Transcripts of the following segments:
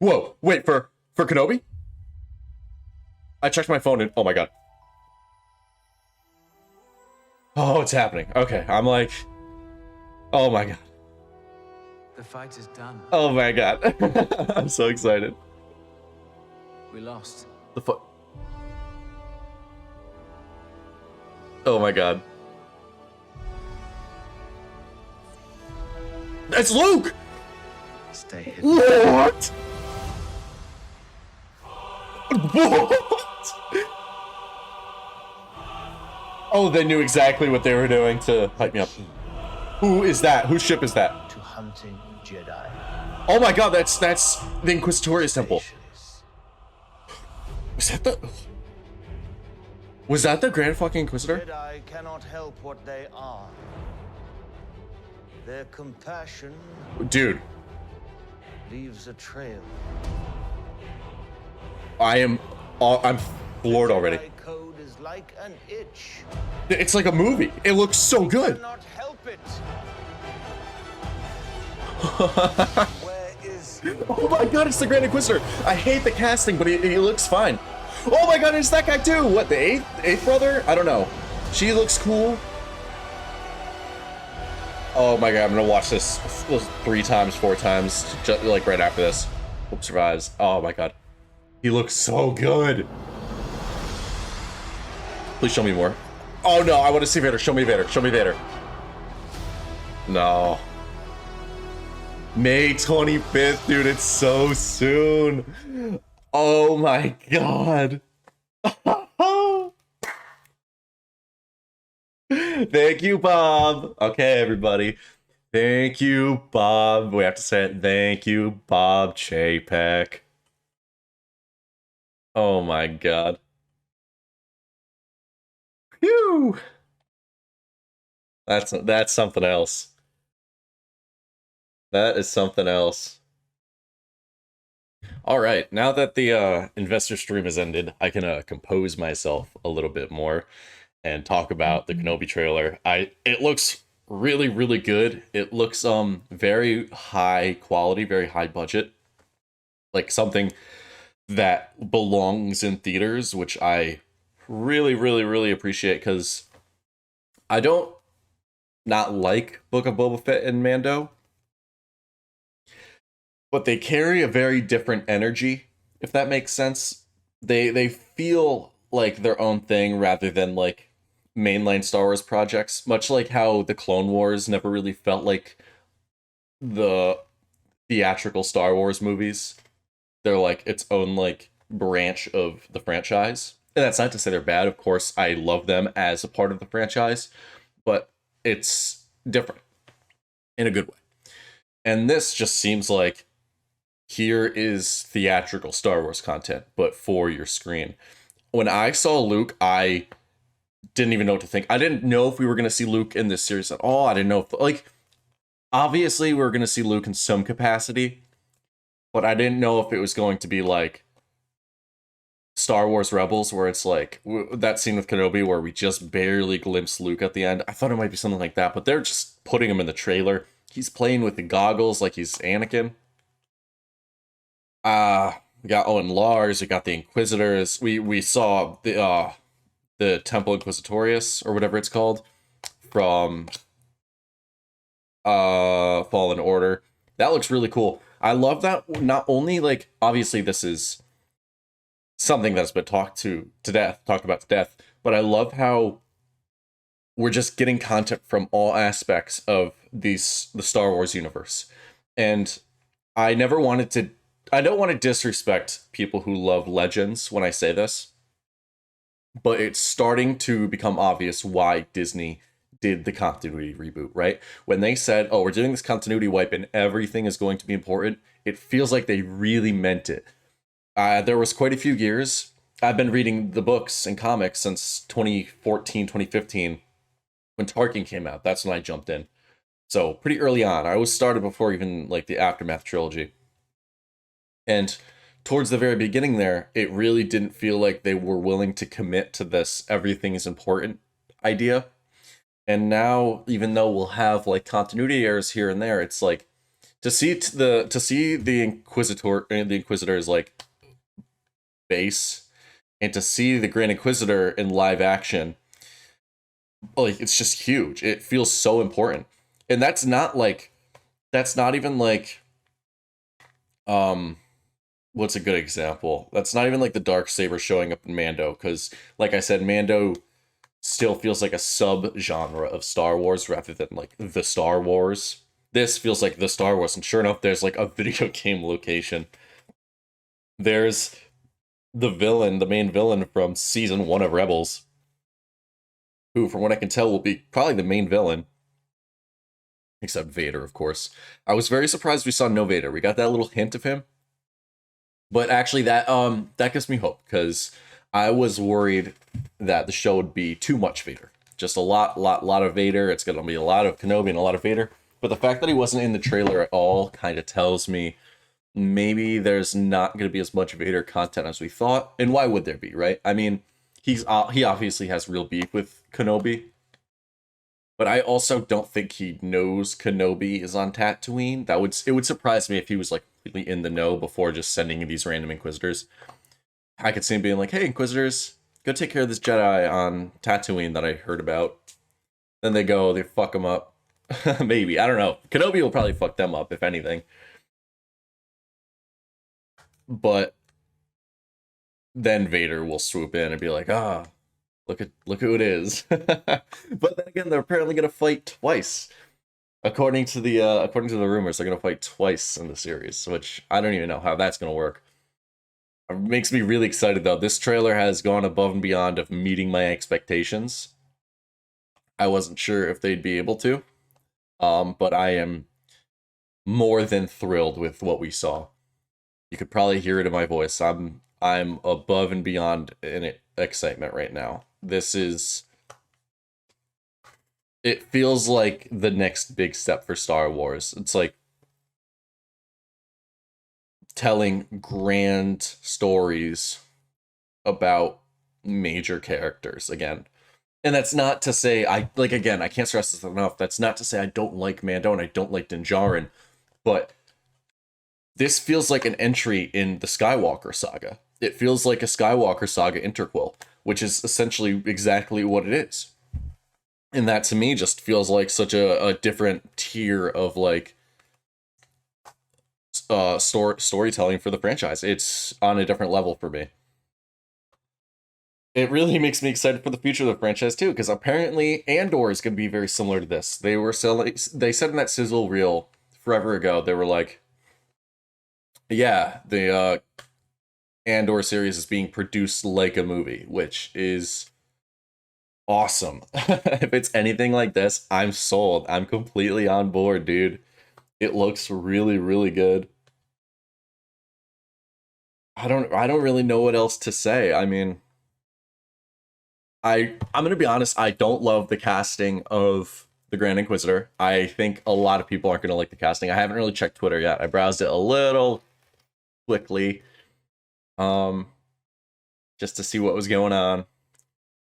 Whoa, wait, for Kenobi? I checked my phone and, oh my god. Oh, it's happening. Okay, I'm like, oh my god. The fight is done. Oh my god. I'm so excited. We lost. The fuck? Oh my god. It's Luke! Stay hidden. What? What? Oh, they knew exactly what they were doing to hype me up. Who is that? Whose ship is that? To hunting Jedi. Oh my god, that's the Inquisitorius Temple. Was that the Grand fucking Inquisitor? Jedi cannot help what they are. Their compassion Dude, leaves a trail. I'm floored already. Jedi code is like an itch. It's like a movie. It looks so good. Cannot help it. Where is Oh my god, it's the Grand Inquisitor. I hate the casting, but he looks fine. Oh my god, it's that guy too. What, the eighth brother? I don't know. She looks cool. Oh my god, I'm gonna watch this 3 times, 4 times, just like right after this. Hope survives. Oh my god. He looks so good. Please show me more. Oh no, I want to see Vader. Show me Vader. Show me Vader. No. May 25th, dude, it's so soon. Oh my god. Thank you, Bob. Okay, everybody. Thank you, Bob. We have to say it. Thank you, Bob Chapek. Oh my god. Phew. That's something else. That is something else. All right, now that the investor stream has ended, I can compose myself a little bit more and talk about the Kenobi trailer. It looks really, really good. It looks very high quality, very high budget. Like something that belongs in theaters, which I really, really, really appreciate, because I don't not like Book of Boba Fett and Mando, but they carry a very different energy, if that makes sense. They feel like their own thing rather than like mainline Star Wars projects, much like how the Clone Wars never really felt like the theatrical Star Wars movies. They're like its own like branch of the franchise. And that's not to say they're bad. Of course, I love them as a part of the franchise, but it's different in a good way. And this just seems like, here is theatrical Star Wars content, but for your screen. When I saw Luke, I didn't even know what to think. I didn't know if we were going to see Luke in this series at all. I didn't know if, like, obviously we were going to see Luke in some capacity, but I didn't know if it was going to be like Star Wars Rebels, where it's like that scene with Kenobi where we just barely glimpse Luke at the end. I thought it might be something like that, but they're just putting him in the trailer. He's playing with the goggles like he's Anakin. We got Owen Lars, we got the Inquisitors, we saw the Temple Inquisitorius, or whatever it's called, from Fallen Order. That looks really cool. I love that. Not only, like, obviously this is something that's been talked about to death, but I love how we're just getting content from all aspects of the Star Wars universe. And I don't want to disrespect people who love Legends when I say this, but it's starting to become obvious why Disney did the continuity reboot, right? When they said, oh, we're doing this continuity wipe and everything is going to be important, it feels like they really meant it. There was quite a few years. I've been reading the books and comics since 2014, 2015, when Tarkin came out. That's when I jumped in. So pretty early on. I was started before even like the Aftermath trilogy. And towards the very beginning there, it really didn't feel like they were willing to commit to this everything is important idea. And now, even though we'll have like continuity errors here and there, it's like To see the Inquisitor's like base, and to see the Grand Inquisitor in live action, like it's just huge. It feels so important. And that's not even like what's a good example? That's not even like the Darksaber showing up in Mando, because like I said, Mando still feels like a sub genre of Star Wars rather than like the Star Wars. This feels like the Star Wars, and sure enough, there's like a video game location. There's the main villain from season 1 of Rebels, who, from what I can tell, will be probably the main villain, except Vader, of course. I was very surprised we saw no Vader. We got that little hint of him, but actually, that gives me hope, because I was worried that the show would be too much Vader, just a lot of Vader. It's gonna be a lot of Kenobi and a lot of Vader. But the fact that he wasn't in the trailer at all kind of tells me maybe there's not going to be as much Vader content as we thought. And why would there be, right? I mean, he obviously has real beef with Kenobi, but I also don't think he knows Kenobi is on Tatooine. It would surprise me if he was like completely in the know before just sending these random Inquisitors. I could see him being like, "Hey, Inquisitors, go take care of this Jedi on Tatooine that I heard about." Then they go, they fuck him up. Maybe, I don't know. Kenobi will probably fuck them up if anything. But then Vader will swoop in and be like, look who it is. But then again, they're apparently gonna fight twice. According to the rumors, they're gonna fight twice in the series, which I don't even know how that's gonna work. It makes me really excited though. This trailer has gone above and beyond of meeting my expectations. I wasn't sure if they'd be able to. But I am more than thrilled with what we saw. You could probably hear it in my voice. I'm above and beyond in excitement right now. It feels like the next big step for Star Wars. It's like telling grand stories about major characters again. And that's not to say I can't stress this enough. That's not to say I don't like Mando and I don't like Din Djarin, but this feels like an entry in the Skywalker saga. It feels like a Skywalker saga interquel, which is essentially exactly what it is. And that to me just feels like such a different tier of like storytelling for the franchise. It's on a different level for me. It really makes me excited for the future of the franchise too, because apparently Andor is going to be very similar to this. They said in that sizzle reel forever ago, they were like, yeah, the Andor series is being produced like a movie, which is awesome. If it's anything like this, I'm sold. I'm completely on board, dude. It looks really, really good. I don't really know what else to say. I mean, I'm gonna be honest, I don't love the casting of the Grand Inquisitor. I think a lot of people aren't gonna like the casting. I haven't really checked Twitter yet. I browsed it a little quickly. Just to see what was going on,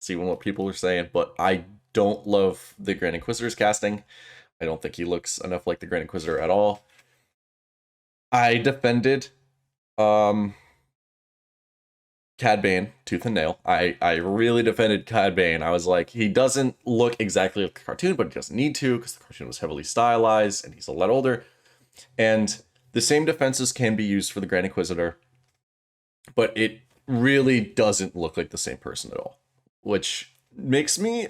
see what people were saying, but I don't love the Grand Inquisitor's casting. I don't think he looks enough like the Grand Inquisitor at all. I defended Cad Bane tooth and nail. I really defended Cad Bane. I was like, he doesn't look exactly like the cartoon, but he doesn't need to because the cartoon was heavily stylized and he's a lot older. And the same defenses can be used for the Grand Inquisitor, but it really doesn't look like the same person at all, which makes me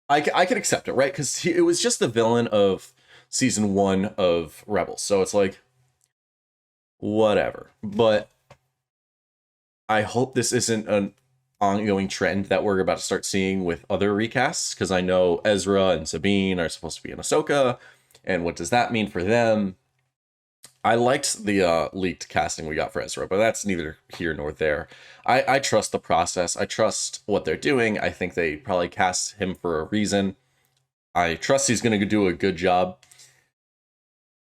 I could accept it, right? Because it was just the villain of season 1 of Rebels, so it's like whatever. But I hope this isn't an ongoing trend that we're about to start seeing with other recasts, because I know Ezra and Sabine are supposed to be in Ahsoka, and what does that mean for them? I liked the leaked casting we got for Ezra, but that's neither here nor there. I trust the process. I trust what they're doing. I think they probably cast him for a reason. I trust he's going to do a good job.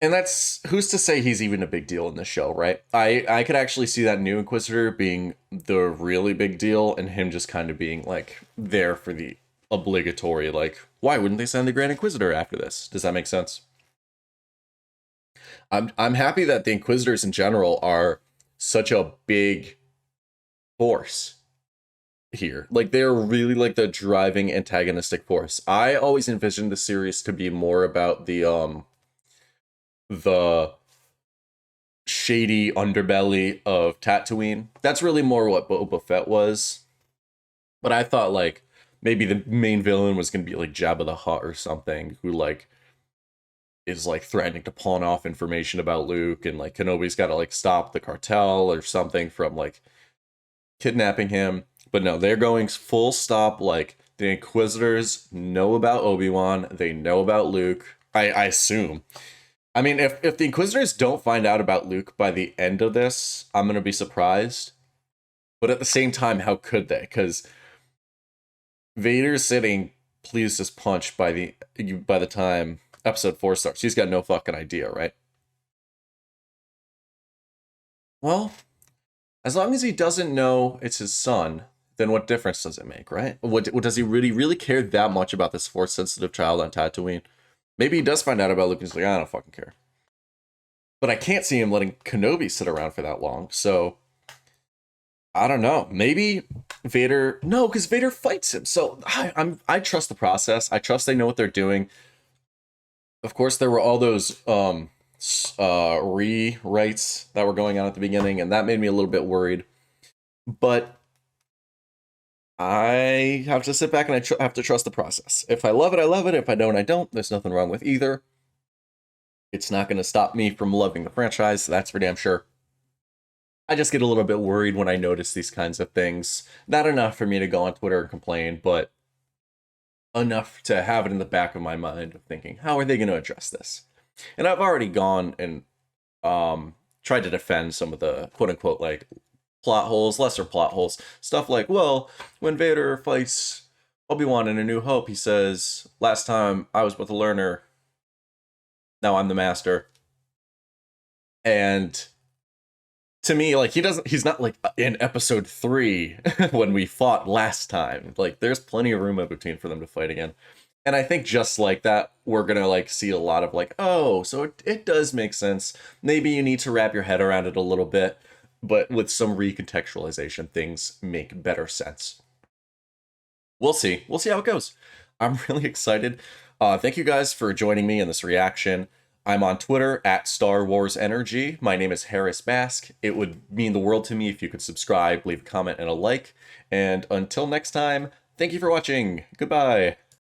And that's, who's to say he's even a big deal in this show, right? I could actually see that new Inquisitor being the really big deal, and him just kind of being like there for the obligatory, like, why wouldn't they send the Grand Inquisitor after this? Does that make sense? I'm happy that the Inquisitors in general are such a big force here. Like they're really like the driving antagonistic force. I always envisioned the series to be more about the shady underbelly of Tatooine. That's really more what Boba Fett was. But I thought like maybe the main villain was gonna be like Jabba the Hutt or something, who like is like threatening to pawn off information about Luke, and like Kenobi's got to like stop the cartel or something from like kidnapping him. But no, they're going full stop. Like the Inquisitors know about Obi-Wan, they know about Luke. I assume. I mean, if the Inquisitors don't find out about Luke by the end of this, I'm gonna be surprised. But at the same time, how could they? Because Vader's sitting pleased as punch by the time episode 4 starts. He's got no fucking idea, right? Well, as long as he doesn't know it's his son, then what difference does it make, right? What does he really care that much about this force-sensitive child on Tatooine? Maybe he does find out about Luke and he's like, I don't fucking care. But I can't see him letting Kenobi sit around for that long, so I don't know. Maybe Vader... No, because Vader fights him. So I trust the process. I trust they know what they're doing. Of course, there were all those rewrites that were going on at the beginning, and that made me a little bit worried. But I have to sit back and I have to trust the process. If I love it, I love it. If I don't, I don't. There's nothing wrong with either. It's not going to stop me from loving the franchise, that's for damn sure. I just get a little bit worried when I notice these kinds of things. Not enough for me to go on Twitter and complain, but enough to have it in the back of my mind of thinking, how are they going to address this? And I've already gone and tried to defend some of the quote-unquote like plot holes, lesser plot holes. Stuff like, well, when Vader fights Obi-Wan in A New Hope, he says, last time I was but the learner, now I'm the master. And to me, like, he's not like in episode 3 when we fought last time. Like, there's plenty of room in between for them to fight again. And I think just like that, we're gonna like see a lot of like, oh, so it does make sense. Maybe you need to wrap your head around it a little bit, but with some recontextualization, things make better sense. We'll see. We'll see how it goes. I'm really excited. Thank you guys for joining me in this reaction. I'm on Twitter at Star Wars Energy. My name is Hayris Bask. It would mean the world to me if you could subscribe, leave a comment, and a like. And until next time, thank you for watching. Goodbye.